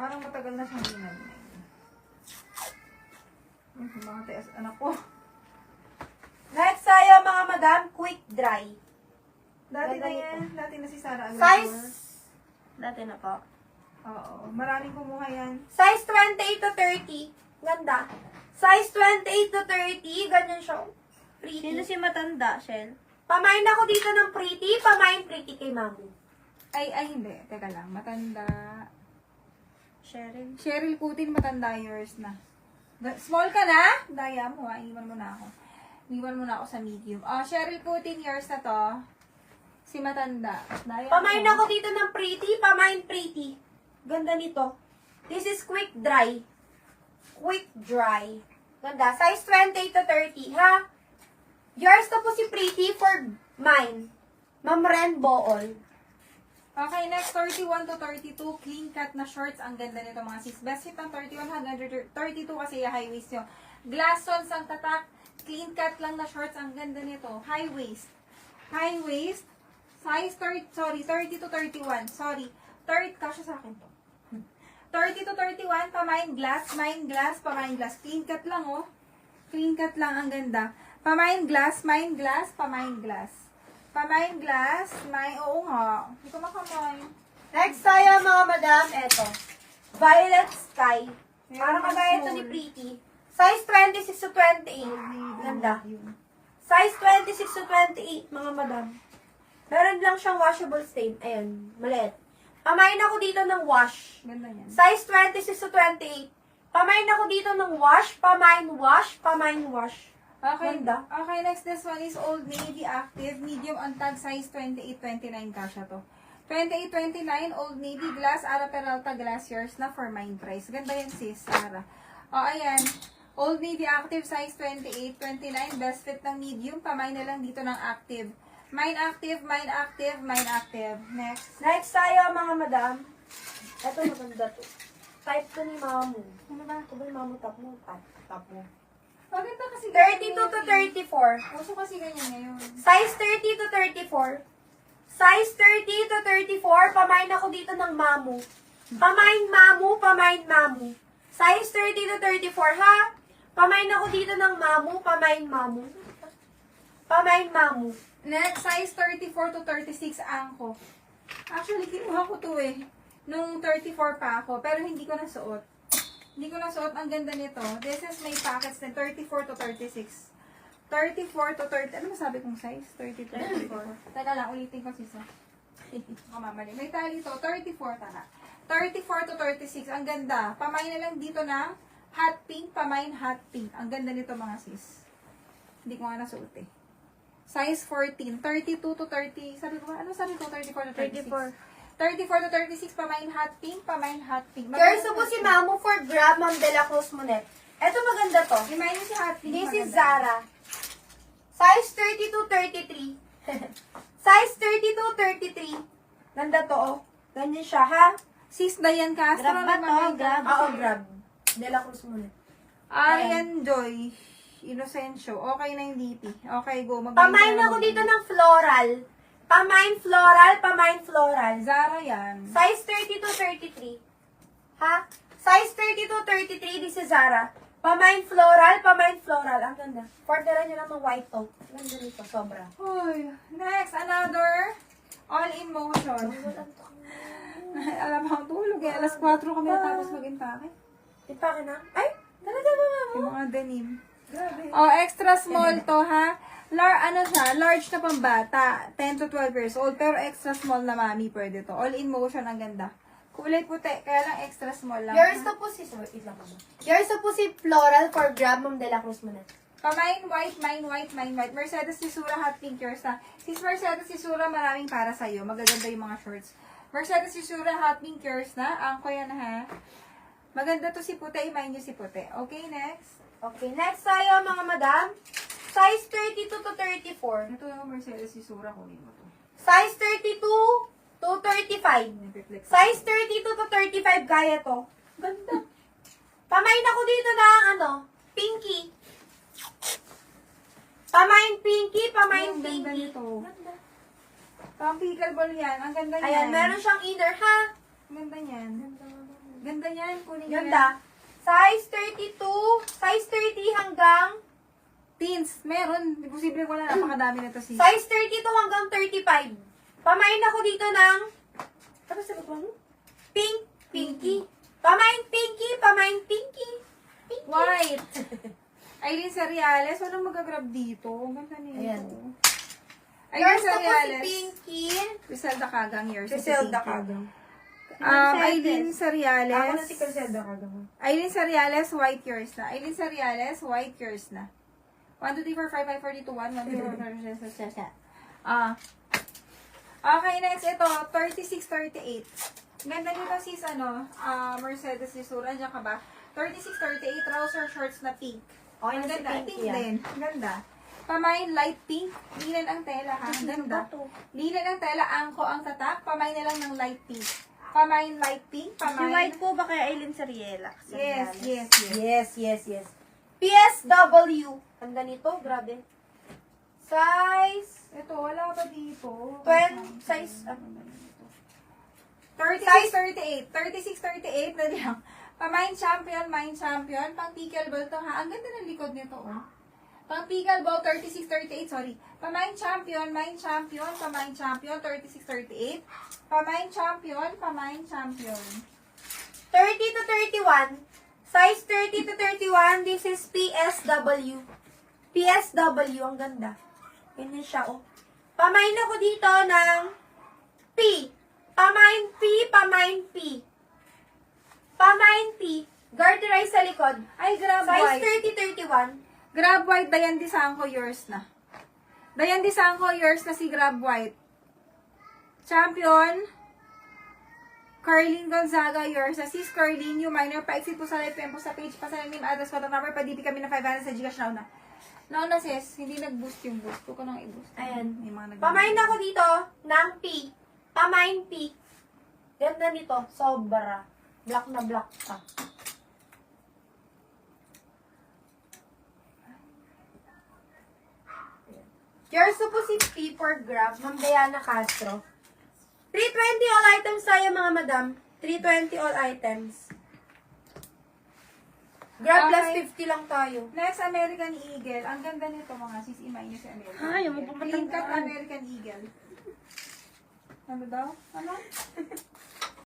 Parang matagal na siyang ginagawa. Mga tias, anak ko. Next tayo mga madam, quick dry. Dati Ganda na yan. Dati na si Sarah Aguilar. Size, dati na po. Oo. Maraming kumuha yan. Size 28 to 30. Ganda. Size 28 to 30. Ganyan siya. Pretty. Sino si matanda, Shell? Pamain ako dito ng pretty. Pamain pretty kay mami. Ay, hindi. Teka lang. Matanda. Cheryl. Cheryl Putin, matanda yours na. Small ka na? Daya mo ha. Iwan mo na ako. Iwan mo na ako sa medium. Cheryl Putin, yours na to. Si matanda. Daya Pamain mo. ako dito ng pretty. Pamain pretty. Ganda nito. This is quick dry. Quick dry. Ganda. Size 28 to 30, ha? Yours na po si pretty for mine. Ma'am Ren Bool. Okay, next, 31 to 32, clean cut na shorts. Ang ganda nito mga sis. Best fit ng 31 hanggang 32 kasi high waist nyo. Glass ons ang tatak. Clean cut lang na shorts. Ang ganda nito. High waist. High waist. Size 30 to 31. Sorry. Kasya sa akin to. 30 to 31, pamain glass, mine glass, pamain glass. Clean cut lang, oh. Clean cut lang, ang ganda. Pamain glass, mine glass, pamain glass. Pamain glass, oo nga. Hindi ko makamay. Next tayo mga madam, eto. Violet Sky. Meron Parang pang kagaya ito small. ni Pretty. Size 26 to 28. Ganda. Size 26 to 28, mga madam. Meron lang siyang washable stain. Ayan, maliit. Pamain ako dito ng wash. Ganda yan. Size 26 to 28. Pamain ako dito ng wash, pamain wash, pamain wash. Okay, Ganda. okay, next, this one is Old Navy Active, medium on tag, size 28-29 kasha to. 28-29, Old Navy glass, Ara Peralta glass, yours na for mine price. Ganda yan sis, Ara. Ayan. Old Navy Active, size 28-29, best fit ng medium, pamain na lang dito ng active. Mine active, mine active, mine active. Next. Next tayo mga madam. Ito maganda to. Type to ni Mamu. Ano ba? Ito ba yung Mamu top mo? Top mo. Maganda kasi 32 to 34. Uso kasi ganyan ngayon. Size 30 to 34. Size 30 to 34. Pamain ako dito ng Mamu. Pamain Mamu, pamain Mamu. Size 30 to 34, ha? Pamain ako dito ng Mamu, pamain Mamu. Pamain Mamu. Next, size 34 to 36 angko. Actually, kinuha ko to eh. Nung 34 pa ako, pero hindi ko nasuot. Hindi ko nasuot. Ang ganda nito. This is may packets din. 34 to 36. 34 to 30. Ano masabi kong size? 30 to 34. Teka lang, ulitin ko sisa. Mamamali. May tali to. 34 tala. 34 to 36. Ang ganda. Pamain na lang dito ng hot pink. Pamain hot pink. Ang ganda nito mga sis. Hindi ko nga nasuot eh. Size 14, 32 to 30, sabi ko, ano sabi ko, 34 to 36? 34 to 36, pamain hot pink, pamain hot pink. Here's po si Mamu for Grab, Ma'am De La Cruz Monet. Ito maganda to. Remind niyo si hot pink. This is maganda. Zara. Size 30 to 33. Size 30 to 33. Ganda to, oh. Ganyan siya, ha? Sis Dayan Castro. Grab ba to? naman, Grab? Oo, Grab. De La Cruz Monet. Arian Joy. Inocencio. Okay na yung DP. Okay, go. Pamain ako dito ng floral. Pamain floral, pamain floral. Zara yan. Size 30 to 33. Ha? Size 30 to 33, this is Zara. Pamain floral, pamain floral. Ang ganda. Orderan nyo lang ng white top. Ganda nito, sobra. Uy. Next, another all in motion. Alam mo, tulog eh. Alas 4 kami tapos mag-impake. Ipake na? Ay, talaga ba, Mamo? Yung mga denim. Grabe. Oh, extra small to ha. Ano siya, large na pambata. 10 to 12 years old. Pero extra small na mami pwede to. All in motion, ang ganda. Kulay puti, kaya lang extra small lang. Yours to po si, wait lang mama. Yours to po si floral for Grab, Ma'am De La Cruz Monet. Pamain white, mine white, mine white. Mercedes Sisura hot pink yours na. Sis Mercedes Sisura, maraming para sa'yo. Magaganda yung mga shorts. Mercedes Sisura hot pink yours na. Angko yan ha. Maganda to si puti, mine nyo si puti. Okay, next. Okay, next tayo mga madam. Size 32 to 34. Ito yung Mercedes Sisura, kunin mo to. Size 32 to 35. Nag-reflex. Size 32 to 35, kaya to. Ganda. Pamain ako dito ng pinky. Pamain pinky, pamain Ang ganda pinky. nito. Ganda. Pang pickleball yan. Ang ganda niyan. Ayan, meron siyang inner, ha? Ang ganda niyan. Ganda niyan. Kunin niyo yan. Ganda. Size 32. Size 30 hanggang Teens. Meron. Posible wala. Napakadami na to sis. size 32 hanggang 35. Pamain ako dito ng ano sabi ko? Pink. Pinky. Pamain pinky. Pamain pinky. Pinky. White. Aileen Cereales. Walang magagrab dito. Ang ganda nito. Ayan. Aileen Yours na po si Cereales. Pinky. Griselda Kagang. Yours. Griselda Thank you. Kagang. Aileen Cereales. Ako na si Griselda Kagang. Aileen Cereales, white yours na. Aileen Cereales, white yours na. 1, 2, 3, 4, 5, 5, 4, 2, 1, 1, 2, 3, 4, 5, 6, 7. Okay, next ito, 36, 38. Ganda nito sis, Mercedes Lisura, dyan ka ba? 36, 38, trouser shorts na pink. Okay Ang na si ganda, Pinky pink yan. din. Ganda. Pamain light pink, linan ang tela ha. Ang ganda. Linan ang tela, angko ang tatak, pamain na lang ng light pink. Pamain light pink, Si pamain. White po ba kay Aileen Sariela? Yes, yes, yes. Yes, yes, yes. PSW. Ang ganito, grabe. Size. Ito, wala pa dito. 12, size, 36, 38. 36, 38 na lang. Pamain champion, mine champion. Pang pickleball to ha. Ang ganda ng likod nito, oh. Pang pickleball, 36, 38, sorry. Pamain champion, mine champion, pamain champion, 36, 38. Pamain champion, pamain champion. 30 to 31. Size 30 to 31. This is PSW. PSW, ang ganda. Ganyan siya, oh. Pamain ako dito ng P. Pamain P, pamain P. Pamain P. Garterize sa likod. Ay, grab Size white. 30, 31. Grab white, Dayan Disangco, yours na. Dayan Disangco, yours na si Grab white. Champion. Carlene Gonzaga, yours na. Sis Carlene, yung minor, pa-exit po sa live po sa page, pa sa name, address, contact number, pa-DP kami ng 500 sa Gcash now na. Now na sis, hindi nag-boost yung boost. Huwag ko nang i-boost. Ayan. May mga nag- Pamain ako dito ng P. Pamain P. Ganda nito. Sobra. Black na black pa. Yours na po si P for Grab. Ma'am Diana Castro. 320 all items tayo mga madam. 320 all items. Grab plus Okay. 50 lang tayo. Next, American Eagle. Ang ganda nito mga sis, imay niyo si American Ay, Eagle. yung Clean cut pumatandaan. American Eagle. Ano daw? Ano?